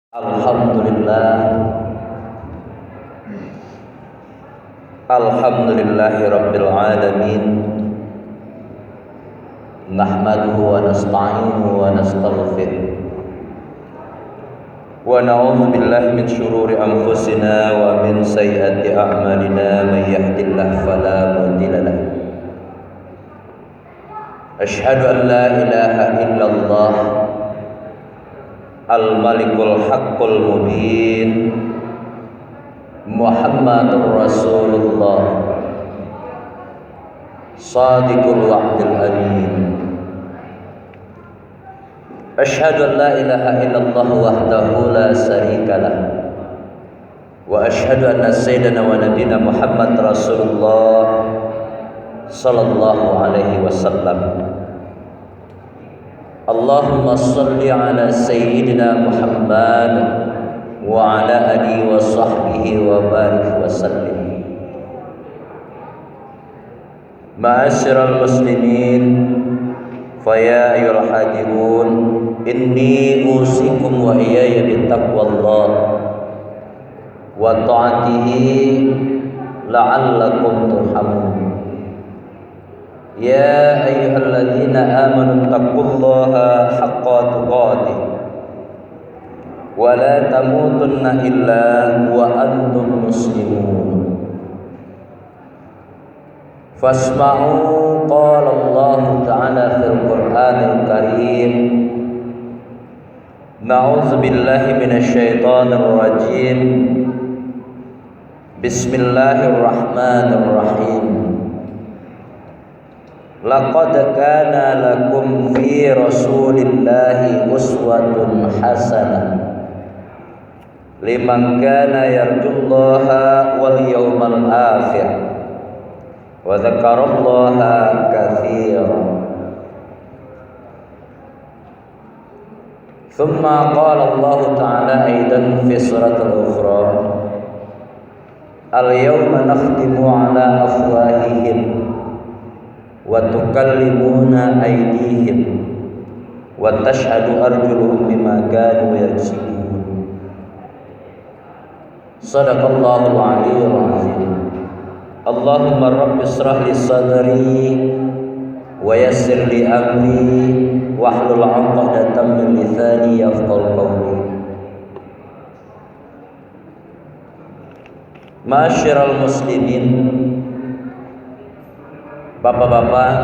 Alhamdulillah, alhamdulillahi rabbil alamin. Nahmaduhu wa nasta'inuhu wa nastaghfiruh wa na'udzu billahi min shururi anfusina wa min sayyiati a'malina. May yahdihillahu fala mudilla lahu. Asyhadu an la ilaha illallah Al-Malikul Haqqul Mubin, Muhammadur Rasulullah, Sadiqul Wa'dil Amin. Asyhadu an la ilaha illallah wahdahu la syarika lah, wa asyhadu anna sayyidana wa nabiyana Muhammad Rasulullah sallallahu alaihi wasallam. Allahumma salli ala sayyidina Muhammad wa ala alihi wa sahbihi wa barik wa sallim. Ma'asyiral muslimin, faya ayyuhal hadirun, inni usikum wa iyaya bittaqwallah wa ta'atihi la'allakum turhamun. Ya ayyuhalladzina amanu taqullaha haqqa tuqatih wa la tamutunna illa wa antum muslimun. Fasma'u qala Allah ta'ala fil Qur'anil Karim. Na'udzu billahi minasy syaithanir rajim. Bismillahirrahmanirrahim. Laqad kana lakum fi Rasulillahi uswatun hasanah liman kana yarjullaha wal yawmal akhir wa dzakarallaha katsiran. Thumma qala Allah ta'ala aidan fi suratul ukhra, al-yawma nakhtimu ala afwahihim wa tukallimuna aydihim wa tashhadu arjuluhum bima kanu yaksibun. Shadaqallahul aliyyul azim. Allahumma rabbi ishrah li sadri wa yassir li amri wahlul 'uqdatam min lisani yafqahu qawli. Ma'asyiral muslimin, bapak-bapak,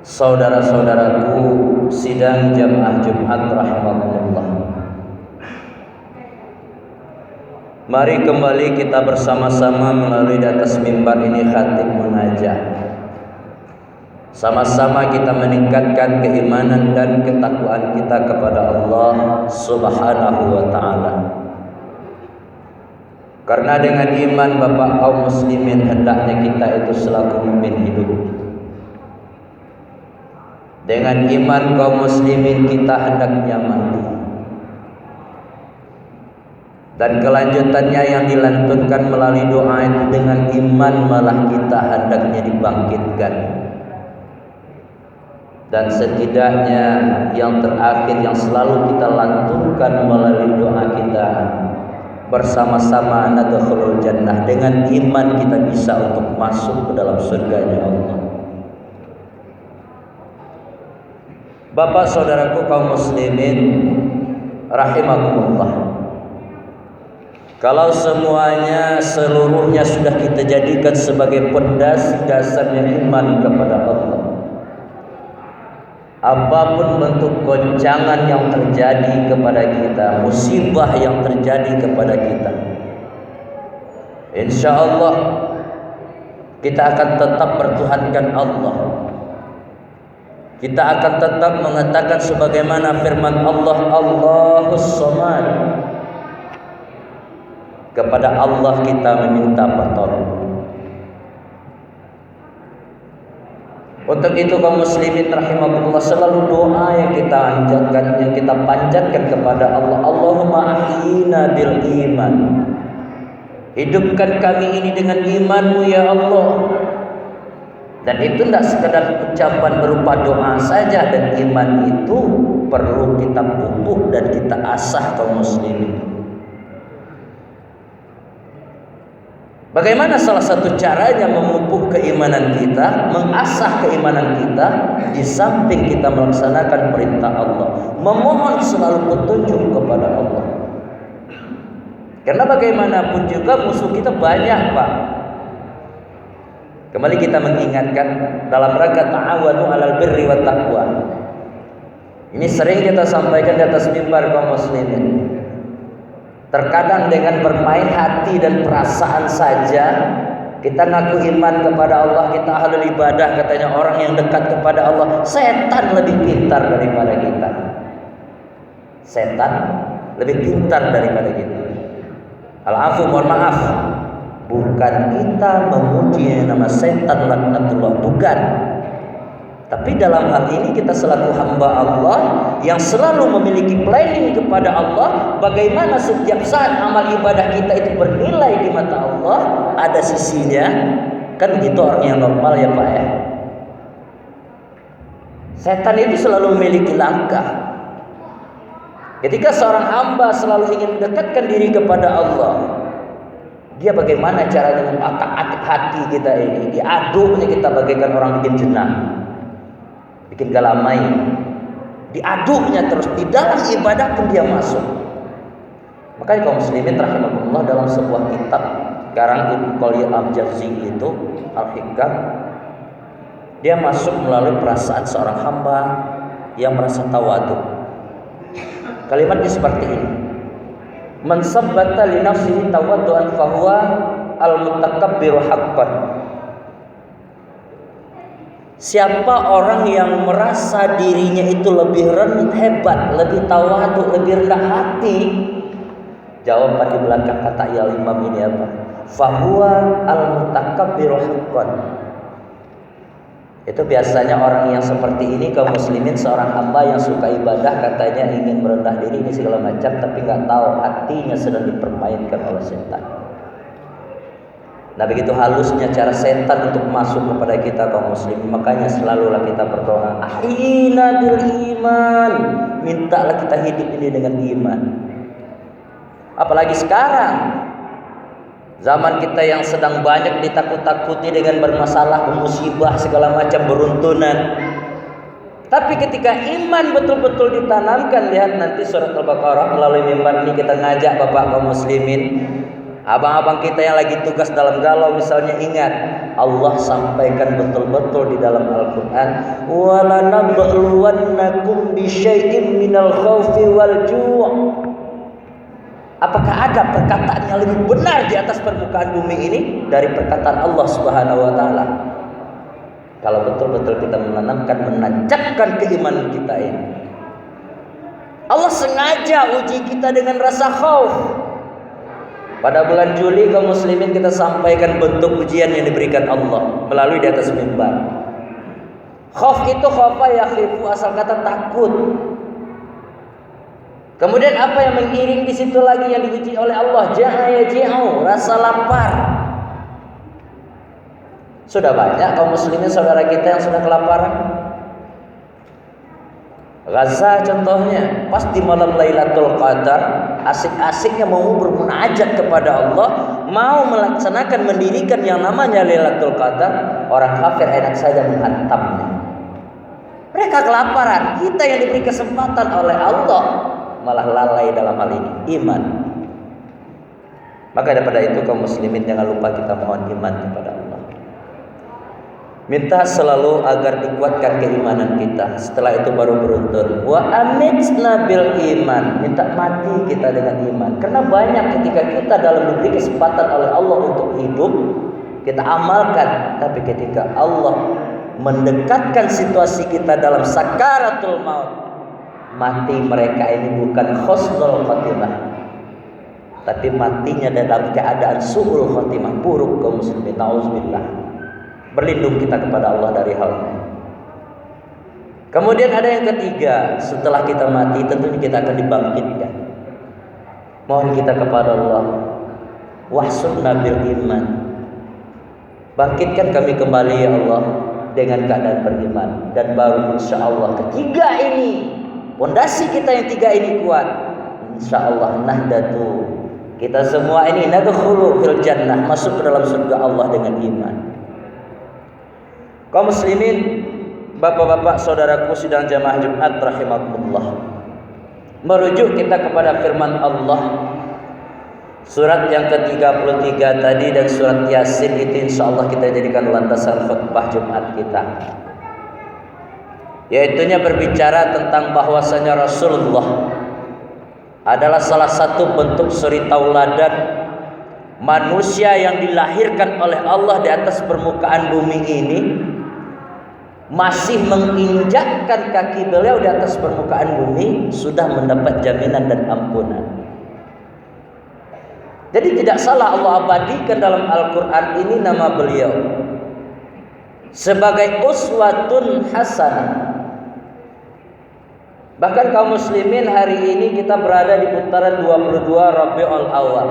saudara-saudaraku sidang jamaah Jumat rahimakumullah. Mari kembali kita bersama-sama melalui di atas mimbar ini khatib munajat. Sama-sama kita meningkatkan keimanan dan ketakwaan kita kepada Allah Subhanahu wa ta'ala. Karena dengan iman bapak kaum muslimin hendaknya kita itu selaku mukmin hidup. Dengan iman kaum muslimin kita hendaknya mati. Dan kelanjutannya yang dilantunkan melalui doa itu dengan iman malah kita hendaknya dibangkitkan. Dan setidaknya yang terakhir yang selalu kita lantunkan melalui doa kita, bersama-sama nadkhulul jannah. Dengan iman kita bisa untuk masuk ke dalam surganya Allah. Bapak saudaraku kaum muslimin rahimakumullah, kalau semuanya seluruhnya sudah kita jadikan sebagai pondasi dasarnya iman kepada Allah, apapun bentuk goncangan yang terjadi kepada kita, musibah yang terjadi kepada kita, insya Allah kita akan tetap bertuhankan Allah. Kita akan tetap mengatakan sebagaimana firman Allah, Allahus Samad. Kepada Allah kita meminta pertolongan. Untuk itu kaum muslimin rahimakumullah, selalu doa yang kita anjurkan, yang kita panjatkan kepada Allah, Allahumma ahyina bil iman. Hidupkan kami ini dengan iman-Mu ya Allah. Dan itu tidak sekedar ucapan berupa doa saja, dan iman itu perlu kita pupuk dan kita asah kaum muslimin. Bagaimana salah satu caranya memupuk keimanan kita, mengasah keimanan kita, di samping kita melaksanakan perintah Allah, memohon selalu petunjuk kepada Allah. Karena bagaimanapun juga musuh kita banyak, Pak. Kembali kita mengingatkan dalam rangka ta'awanu 'alal birri wat taqwa. Ini sering kita sampaikan di atas mimbar kaum muslimin. Terkadang dengan bermain hati dan perasaan saja kita ngaku iman kepada Allah, kita ahlul ibadah, katanya orang yang dekat kepada Allah. Setan lebih pintar daripada kita. Setan lebih pintar daripada kita. Al-afu, mohon maaf, bukan kita memuji nama setan laknatullah, bukan. Tapi dalam hal ini kita selaku hamba Allah yang selalu memiliki planning kepada Allah, bagaimana setiap saat amal ibadah kita itu bernilai di mata Allah, ada sisinya. Kan begitu orang yang normal ya Pak ya. Setan itu selalu memiliki langkah. Ketika seorang hamba selalu ingin mendekatkan diri kepada Allah, dia bagaimana caranya mengatak-atik hati kita ini, diaduknya kita bagaikan orang bikin jenang, bikin galamai, diaduknya terus di dalam ibadah pun dia masuk. Makanya kaum muslimin rahimahullah dalam sebuah kitab karang Ibnu Qayyim al-Jauzi itu Al-Hikam, dia masuk melalui perasaan seorang hamba yang merasa tawadhu. Kalimatnya seperti ini: man sabbata li nafsihi tawadduan fahuwa al-mutakabbiru haqqan. Siapa orang yang merasa dirinya itu lebih hebat, lebih tawadhu, lebih rendah hati, jawaban di belakang kata ya Imam ini apa? Fahuwa al-mutakabbiru haqqan. Itu biasanya orang yang seperti ini kaum muslimin, seorang hamba yang suka ibadah, katanya ingin merendah diri ini segala macam, tapi nggak tahu hatinya sedang dipermainkan oleh setan. Nah begitu halusnya cara setan untuk masuk kepada kita kaum muslimin. Makanya selalulah kita berdoa, ahyina bil iman, mintalah kita hidup ini dengan iman. Apalagi sekarang zaman kita yang sedang banyak ditakut-takuti dengan bermasalah, musibah, segala macam beruntunan. Tapi ketika iman betul-betul ditanamkan, lihat nanti surat Al-Baqarah melalui mimbar ini kita ngajak bapak kaum muslimin, abang-abang kita yang lagi tugas dalam galau misalnya, ingat Allah sampaikan betul-betul di dalam Al-Quran, walanabluwannakum bisyai'im minal khawfi wal ju'. Apakah ada perkataan yang lebih benar di atas permukaan bumi ini dari perkataan Allah Subhanahu wa taala? Kalau betul-betul kita menanamkan, menancapkan keimanan kita ini. Allah sengaja uji kita dengan rasa khauf. Pada bulan Juli kaum muslimin kita sampaikan bentuk ujian yang diberikan Allah melalui di atas mimbar. Khauf itu khaufa yakhifu, asal kata takut. Kemudian apa yang mengiring di situ lagi yang diuji oleh Allah? Ja'a yaji'u, rasa lapar. Sudah banyak kaum muslimin saudara kita yang sudah kelaparan. Gaza contohnya, pas di malam Lailatul Qadar, asik-asiknya mau bermunajat kepada Allah, mau melaksanakan mendirikan yang namanya Lailatul Qadar, orang kafir enak saja menghantamnya. Mereka kelaparan, kita yang diberi kesempatan oleh Allah malah lalai dalam hal ini, iman. Maka daripada itu kaum muslimin jangan lupa kita mohon iman kepada Allah. Minta selalu agar dikuatkan keimanan kita. Setelah itu baru beruntun. Wa amitsna bil iman. Minta mati kita dengan iman. Karena banyak ketika kita dalam diberi kesempatan oleh Allah untuk hidup, kita amalkan, tapi ketika Allah mendekatkan situasi kita dalam sakaratul maut, mati mereka ini bukan husnul khotimah, tapi matinya dalam keadaan su'ul khotimah, buruk kaum muslimin. Nauzubillah. Berlindung kita kepada Allah dari hal ini. Kemudian ada yang ketiga, setelah kita mati tentunya kita akan dibangkitkan. Mohon kita kepada Allah, wahsunna bil iman. Bangkitkan kami kembali ya Allah dengan keadaan beriman, dan baru insya Allah ketiga ini pondasi kita yang 3 ini kuat, insyaallah nahdatu. Kita semua ini nadkhulu fil jannah, masuk ke dalam surga Allah dengan iman. Kaum muslimin, bapak-bapak, saudaraku sidang jamaah Jumat rahimakumullah. Merujuk kita kepada firman Allah surat yang ke-33 tadi dan surat Yasin, itu insyaallah kita jadikan landasan khutbah Jumat kita. Yaitunya berbicara tentang bahwasanya Rasulullah adalah salah satu bentuk suri tauladan manusia yang dilahirkan oleh Allah di atas permukaan bumi ini, masih menginjakkan kaki beliau di atas permukaan bumi sudah mendapat jaminan dan ampunan. Jadi tidak salah Allah abadikan dalam Al-Quran ini nama beliau sebagai uswatun hasanah. Bahkan kaum muslimin, hari ini kita berada di putaran 22 Rabiul Awal.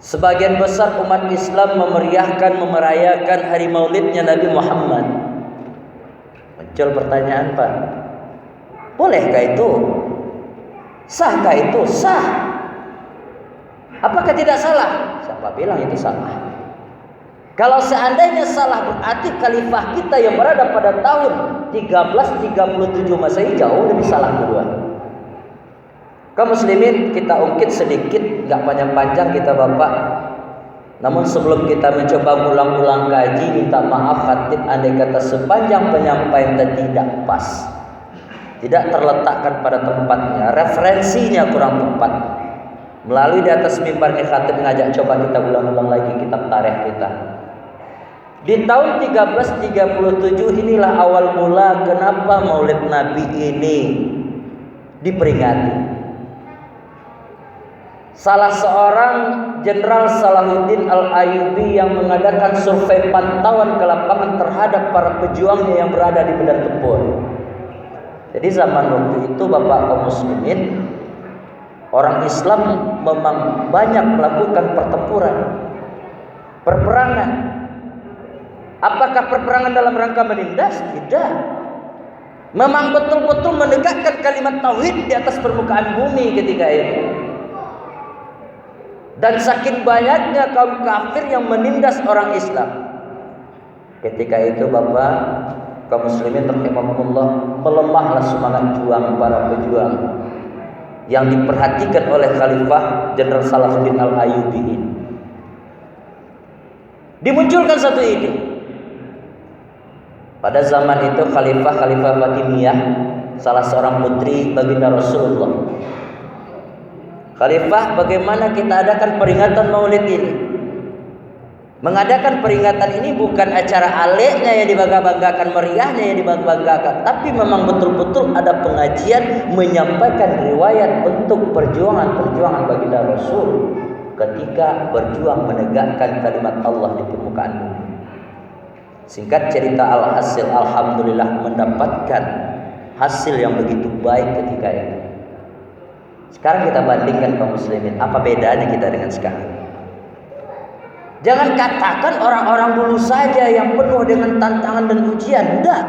Sebagian besar umat Islam memerayakan hari maulidnya Nabi Muhammad. Muncul pertanyaan, Pak, bolehkah itu? Sahkah itu? Sah. Apakah tidak salah? Siapa bilang itu salah? Kalau seandainya salah, berarti khalifah kita yang berada pada tahun 1337 Masehi jauh lebih salah kedua. Kaum muslimin, kita ungkit sedikit, gak panjang-panjang kita bapak. Namun sebelum kita mencoba ulang-ulang kaji, minta maaf khatib andai kata sepanjang penyampaian tidak pas, tidak terletakkan pada tempatnya, referensinya kurang tepat. Melalui di atas mimbar nih khatib ngajak coba kita ulang-ulang lagi kitab tarikh kita. Di tahun 1337 inilah awal mula kenapa Maulid Nabi ini diperingati. Salah seorang Jenderal Salahuddin Al-Ayyubi yang mengadakan survei pantauan ke lapangan terhadap para pejuangnya yang berada di medan tempur. Jadi zaman waktu itu bapak kaum muslimin, orang Islam memang banyak melakukan pertempuran, perperangan. Apakah perperangan dalam rangka menindas? Tidak. Memang betul-betul menegakkan kalimat tauhid di atas permukaan bumi ketika itu. Dan saking banyaknya kaum kafir yang menindas orang Islam. Ketika itu bapak kaum muslimin rahimakumullah, melemahlah semangat juang para pejuang yang diperhatikan oleh Khalifah Jenderal Salahuddin Al-Ayyubi ini. Dimunculkan satu ide. Pada zaman itu Khalifah Fatimiyah, salah seorang putri baginda Rasulullah. Khalifah, bagaimana kita adakan peringatan Maulid ini? Mengadakan peringatan ini bukan acara aliknya yang dibangga-banggakan, meriahnya yang dibangga-banggakan, tapi memang betul-betul ada pengajian menyampaikan riwayat bentuk perjuangan baginda Rasul ketika berjuang menegakkan kalimat Allah di permukaan bumi. Singkat cerita, alhasil alhamdulillah mendapatkan hasil yang begitu baik ketika itu. Sekarang kita bandingkan kaum muslimin, apa bedanya kita dengan sekarang? Jangan katakan orang-orang dulu saja yang penuh dengan tantangan dan ujian. Tidak.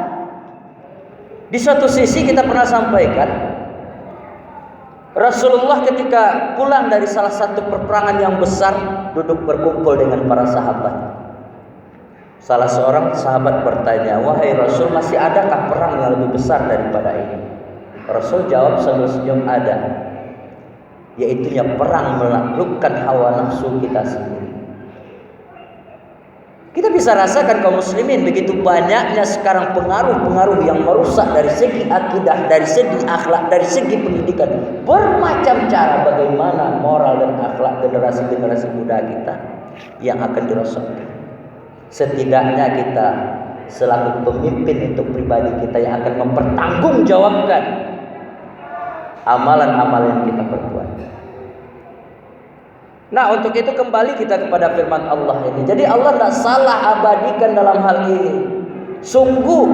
Di suatu sisi kita pernah sampaikan, Rasulullah ketika pulang dari salah satu peperangan yang besar, duduk berkumpul dengan para sahabat. Salah seorang sahabat bertanya, "Wahai Rasul, masih adakah perang yang lebih besar daripada ini?" Rasul jawab sambil senyum, "Ada. Yaitunya perang menaklukkan hawa nafsu kita sendiri." Kita bisa rasakan kaum muslimin begitu banyaknya sekarang pengaruh-pengaruh yang merusak dari segi akidah, dari segi akhlak, dari segi pendidikan. Bermacam cara bagaimana moral dan akhlak generasi-generasi muda kita yang akan dirosakkan. Setidaknya kita selaku pemimpin untuk pribadi kita yang akan mempertanggungjawabkan amalan-amalan yang kita perbuat. Nah, untuk itu kembali kita kepada firman Allah ini. Jadi Allah tidak salah abadikan dalam hal ini. Sungguh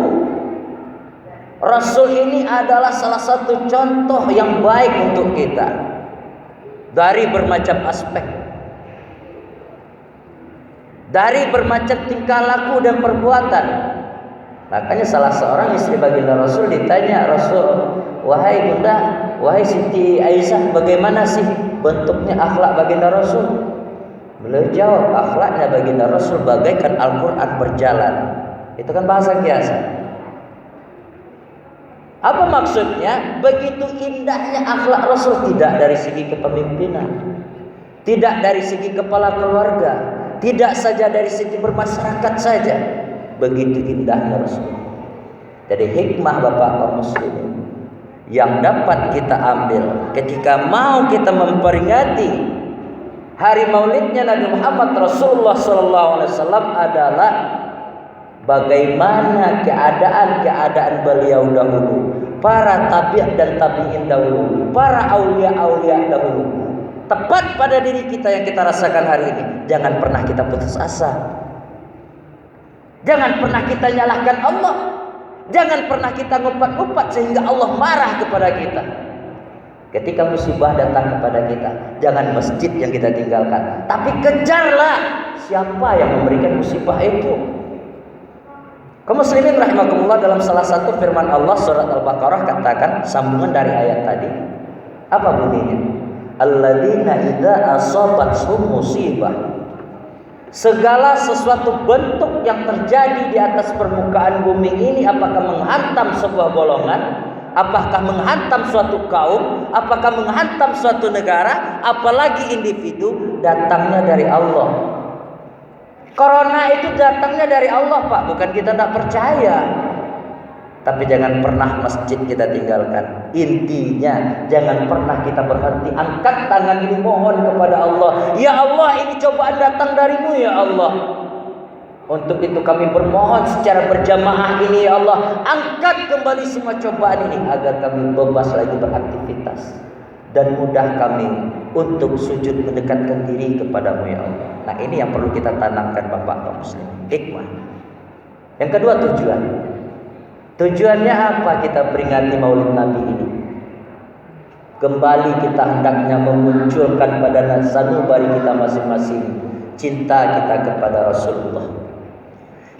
Rasul ini adalah salah satu contoh yang baik untuk kita dari bermacam aspek, dari bermacam tingkah laku dan perbuatan. Makanya salah seorang istri baginda Rasul ditanya Rasul, wahai bunda, wahai Siti Aisyah, bagaimana sih bentuknya akhlak baginda Rasul? Beliau jawab, akhlaknya baginda Rasul bagaikan Al-Quran berjalan. Itu kan bahasa kiasan. Apa maksudnya? Begitu indahnya akhlak Rasul, tidak dari segi kepemimpinan, tidak dari segi kepala keluarga, tidak saja dari segi bermasyarakat saja. Begitu indahnya Rasul. Jadi hikmah Bapak kaum muslimin yang dapat kita ambil ketika mau kita memperingati hari maulidnya Nabi Muhammad Rasulullah SAW adalah bagaimana keadaan beliau dahulu, para tabi'in dan tabi'in dahulu, para aulia dahulu, tepat pada diri kita yang kita rasakan hari ini. Jangan pernah kita putus asa. Jangan pernah kita nyalahkan Allah. Jangan pernah kita ngumpat-ngumpat sehingga Allah marah kepada kita. Ketika musibah datang kepada kita, jangan masjid yang kita tinggalkan, tapi kejarlah siapa yang memberikan musibah itu. Kaum muslimin rahimakumullah, dalam salah satu firman Allah surat Al-Baqarah katakan sambungan dari ayat tadi. Apa bunyinya? Alladzina idza asabathum musibah. Segala sesuatu bentuk yang terjadi di atas permukaan bumi ini, apakah menghantam sebuah golongan, apakah menghantam suatu kaum, apakah menghantam suatu negara, apalagi individu, datangnya dari Allah. Corona itu datangnya dari Allah, Pak, bukan kita tak percaya. Tapi jangan pernah masjid kita tinggalkan. Intinya jangan pernah kita berhenti angkat tangan ini mohon kepada Allah. Ya Allah, ini cobaan datang darimu ya Allah. Untuk itu kami bermohon secara berjamaah ini ya Allah, angkat kembali semua cobaan ini agar kami bebas lagi beraktivitas dan mudah kami untuk sujud mendekatkan diri kepadamu ya Allah. Nah, ini yang perlu kita tanamkan Bapak kaum muslimin, hikmah. Yang kedua, tujuan. Tujuannya apa kita peringati Maulid Nabi ini? Kembali kita hendaknya memunculkan pada sanubari kita masing-masing cinta kita kepada Rasulullah,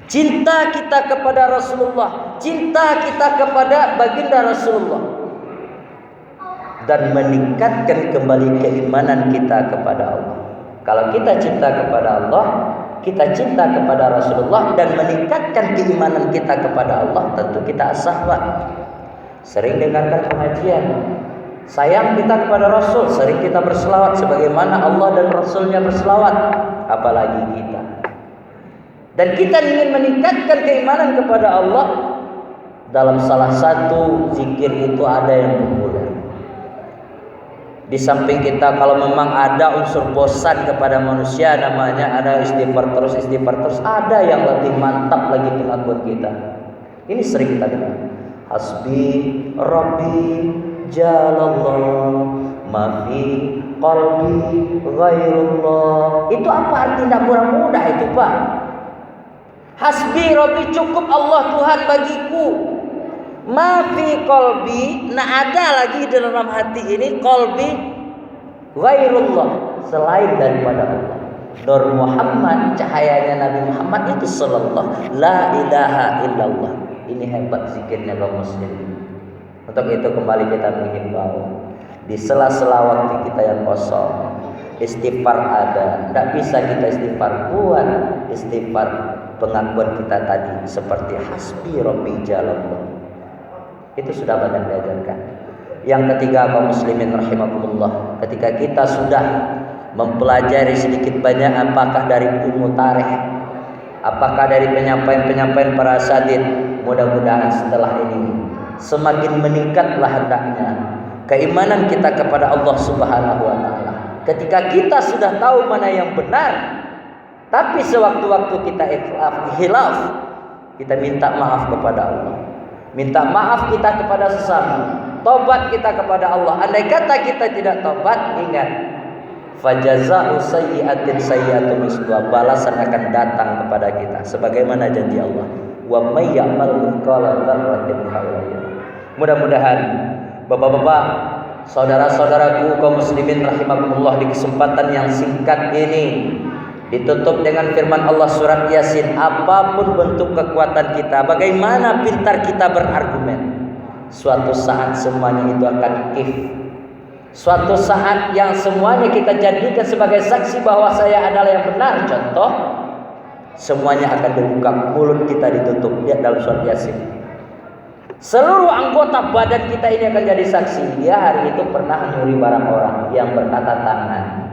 cinta kita kepada Rasulullah, cinta kita kepada baginda Rasulullah, dan meningkatkan kembali keimanan kita kepada Allah. Kalau kita cinta kepada Allah, kita cinta kepada Rasulullah dan meningkatkan keimanan kita kepada Allah, tentu kita sahabat. Sering dengarkan pengajian, sayang kita kepada Rasul, sering kita berselawat sebagaimana Allah dan Rasulnya berselawat, apalagi kita. Dan kita ingin meningkatkan keimanan kepada Allah. Dalam salah satu zikir itu ada yang populer. Di samping kita kalau memang ada unsur bosan kepada manusia, namanya ada istighfar terus, ada yang lebih mantap lagi pengakuan kita. Ini sering kita dengar. Hasbi Rabbi Jalallah ma fi qalbi ghairullah. Itu apa arti? Tidak kurang mudah itu, Pak. Hasbi Rabbi, cukup Allah Tuhan bagiku. Ma fi qalbi, nah ada lagi di dalam hati ini qalbi ghairullah, selain daripada Allah. Nur Muhammad, cahayanya Nabi Muhammad itu sallallahu la ilaha illallah. Ini hebat zikirnya kaum muslimin. Untuk itu kembali kita menghimbau di sela-sela waktu kita yang kosong, istighfar ada. Tidak bisa kita istighfar buat istighfar pengakuan kita tadi seperti hasbi rabbi jalallah. Itu sudah banyak diajarkan. Yang ketiga kaum muslimin rahimakumullah, ketika kita sudah mempelajari sedikit banyak apakah dari ilmu tarikh, apakah dari penyampaian-penyampaian para asatidz, mudah-mudahan setelah ini semakin meningkatlah hendaknya keimanan kita kepada Allah Subhanahu wa taala. Ketika kita sudah tahu mana yang benar, tapi sewaktu-waktu kita khilaf, kita minta maaf kepada Allah. Minta maaf kita kepada sesama, tobat kita kepada Allah. Andai kata kita tidak tobat, ingat, fajaza'u sayyi'atin sayyi'atun misluha, balasan akan datang kepada kita sebagaimana janji Allah. Wa may ya'mal mithqala dzarratin khairan yarah. Mudah-mudahan Bapak-bapak, saudara-saudaraku kaum muslimin rahimakumullah, di kesempatan yang singkat ini, Ditutup dengan firman Allah surat Yasin, apapun bentuk kekuatan kita, bagaimana pintar kita berargumen, suatu saat semuanya itu akan kif. Suatu saat yang semuanya kita jadikan sebagai saksi bahwa saya adalah yang benar. Contoh, semuanya akan dibuka, mulut kita ditutup. Lihat dalam surat Yasin. Seluruh anggota badan kita ini akan jadi saksi. Dia hari itu pernah nyuri barang orang, yang berkata tangan.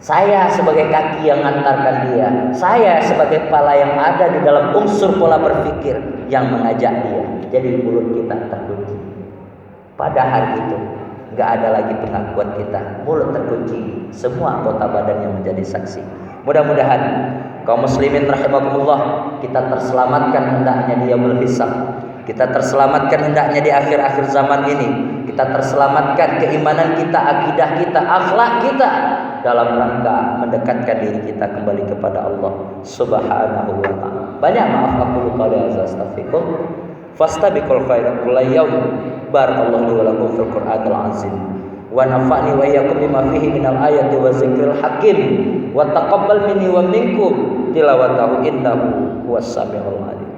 Saya sebagai kaki yang mengantarkan dia. Saya sebagai kepala yang ada di dalam unsur pola berpikir yang mengajak dia. Jadi mulut kita terkunci. Pada hari itu nggak ada lagi pengakuan kita, mulut terkunci, semua anggota badan yang menjadi saksi. Mudah-mudahan kaum muslimin rahimakumullah, kita terselamatkan hendaknya di yaumul hisab. Kita terselamatkan hendaknya di akhir-akhir zaman ini. Kita terselamatkan keimanan kita, akidah kita, akhlak kita, dalam rangka mendekatkan diri kita kembali kepada Allah Subhanahu wa ta'ala. Banyak maaf aku lupa astaghfirullah. Fastabiqul khairat kullu yaum. Barakallahu wa lakum fil Qur'anil azim. Wa nafa'ni wa iyyakum bima fihi minal ayati wa zikril hakim. Wa taqabbal minni wa minkum tilawatahu innahu huwas samiul alim.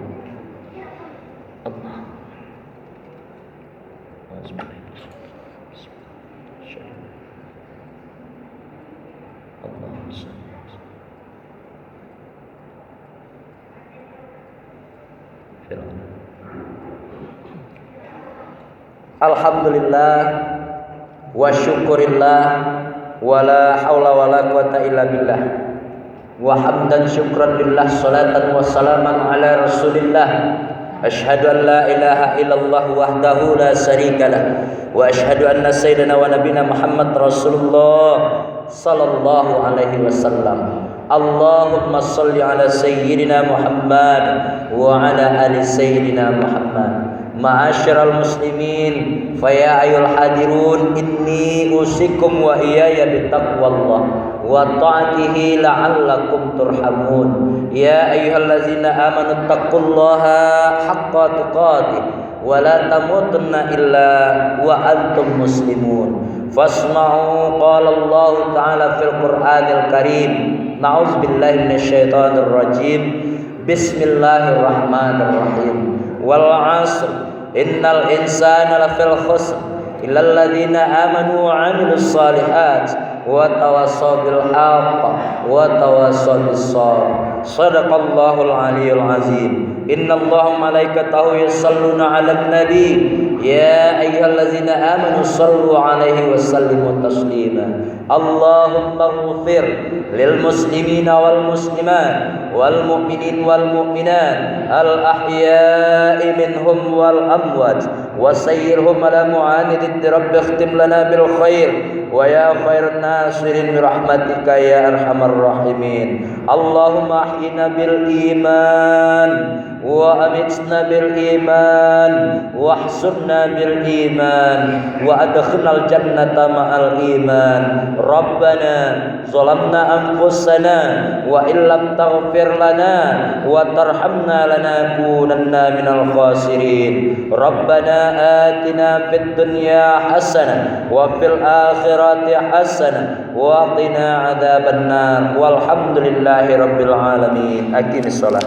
Alhamdulillah wa syukurillah wa la haula wa la quwata illa billah wa hamdan syukran lillah salatan wa salaman ala rasulillah asyhadu an la ilaha illallah wahdahu la syarikalah wa asyhadu anna sayyidina wa nabiyana Muhammad rasulullah sallallahu alaihi wasallam. Allahumma salli ala sayyidina Muhammad wa ala ali sayyidina Muhammad. Ma'asyiral muslimin, fa ya ayyuhal hadirun, inni usikum wa iyaya bitaqwallah wa ta'atihi la'allakum turhamun. Ya ayyuhallazina amanu taqullaha haqqa tuqatih wa la tamutunna illa wa antum muslimun. Fasma'u qala Allah ta'ala fil Qur'anil Karim. Na'udzubillahi minasyaitonir rajim. Bismillahirrahmanirrahim. Wal 'asr innal insana lafil khusr illal ladzina amanu wa 'amilus shalihat wa tawassaw bil haqq wa tawassaw bis sabr. Shadaqallahul aliyyul azim. Innallaha wa malaikatahu yusholluna 'alan nabi ya ayyuhalladzina amanu shallu 'alaihi wa sallimu taslima. Allahumma ighfir lil muslimina wal muslimat wal mu'minin wal mu'minat al ahya'i minhum wal amwat wa sayyirhum ala mu'anidid rabbi ikhtim lana bil khair wa ya khairan nasirin bi rahmatika ya arhamar rahimin. Allahumma ahyina bil iman wa amitna bil iman wa ahsurna bil iman wa adkhilnal jannata ma'al iman. Rabbana zalamna anfusana wa illam taghfir lana wa tarhamna lanakunanna minal khasirin. Rabbana atina fid dunya hasanah wa fil akhirati hasanah wa qina adzabannar. Walhamdulillahi rabbil alamin. Aqimis shalah.